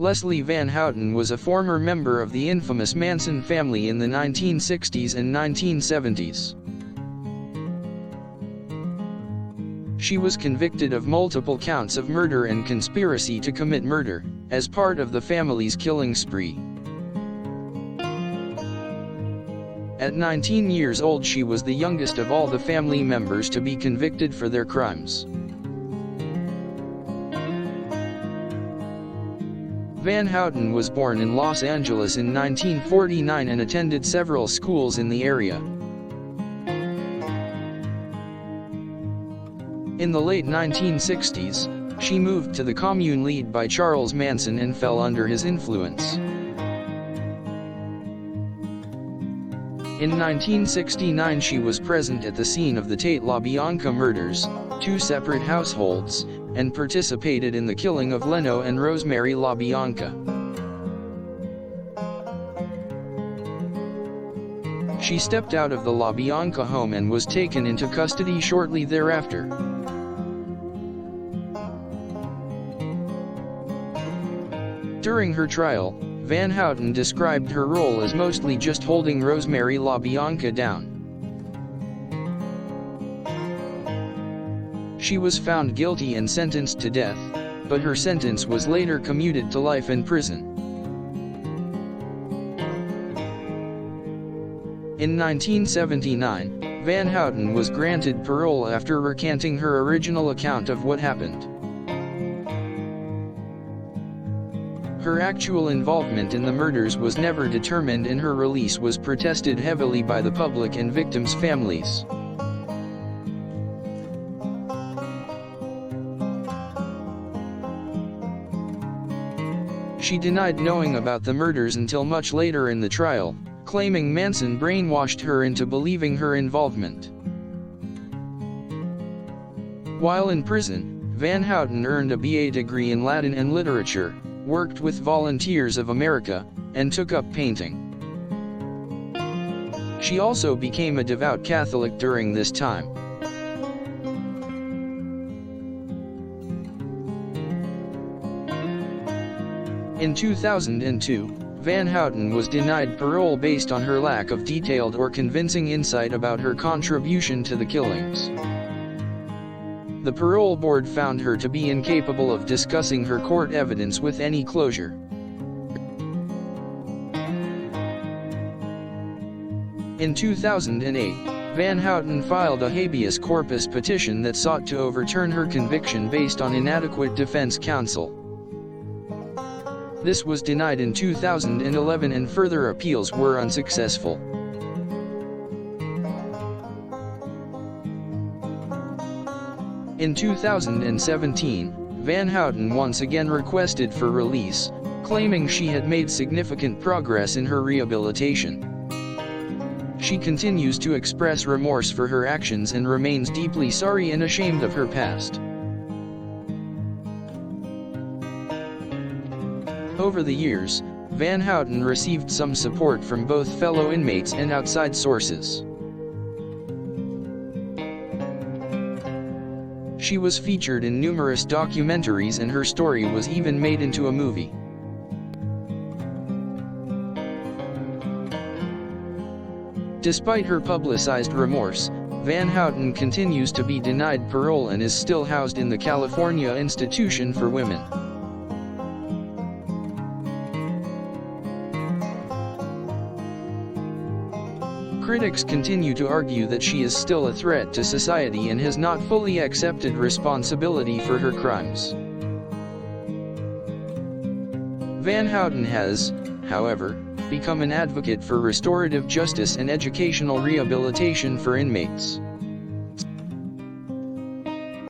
Leslie Van Houten was a former member of the infamous Manson family in the 1960s and 1970s. She was convicted of multiple counts of murder and conspiracy to commit murder, as part of the family's killing spree. At 19 years old, she was the youngest of all the family members to be convicted for their crimes. Van Houten was born in Los Angeles in 1949 and attended several schools in the area. In the late 1960s, she moved to the commune led by Charles Manson and fell under his influence. In 1969, she was present at the scene of the Tate LaBianca murders, two separate households, and participated in the killing of Leno and Rosemary LaBianca. She stepped out of the LaBianca home and was taken into custody shortly thereafter. During her trial, Van Houten described her role as mostly just holding Rosemary LaBianca down. She was found guilty and sentenced to death, but her sentence was later commuted to life in prison. In 1979, Van Houten was granted parole after recanting her original account of what happened. Her actual involvement in the murders was never determined, and her release was protested heavily by the public and victims' families. She denied knowing about the murders until much later in the trial, claiming Manson brainwashed her into believing her involvement. While in prison, Van Houten earned a BA degree in Latin and literature, worked with Volunteers of America, and took up painting. She also became a devout Catholic during this time. In 2002, Van Houten was denied parole based on her lack of detailed or convincing insight about her contribution to the killings. The parole board found her to be incapable of discussing her court evidence with any closure. In 2008, Van Houten filed a habeas corpus petition that sought to overturn her conviction based on inadequate defense counsel. This was denied in 2011 and further appeals were unsuccessful. In 2017, Van Houten once again requested for release, claiming she had made significant progress in her rehabilitation. She continues to express remorse for her actions and remains deeply sorry and ashamed of her past. Over the years, Van Houten received some support from both fellow inmates and outside sources. She was featured in numerous documentaries and her story was even made into a movie. Despite her publicized remorse, Van Houten continues to be denied parole and is still housed in the California Institution for Women. Critics continue to argue that she is still a threat to society and has not fully accepted responsibility for her crimes. Van Houten has, however, become an advocate for restorative justice and educational rehabilitation for inmates.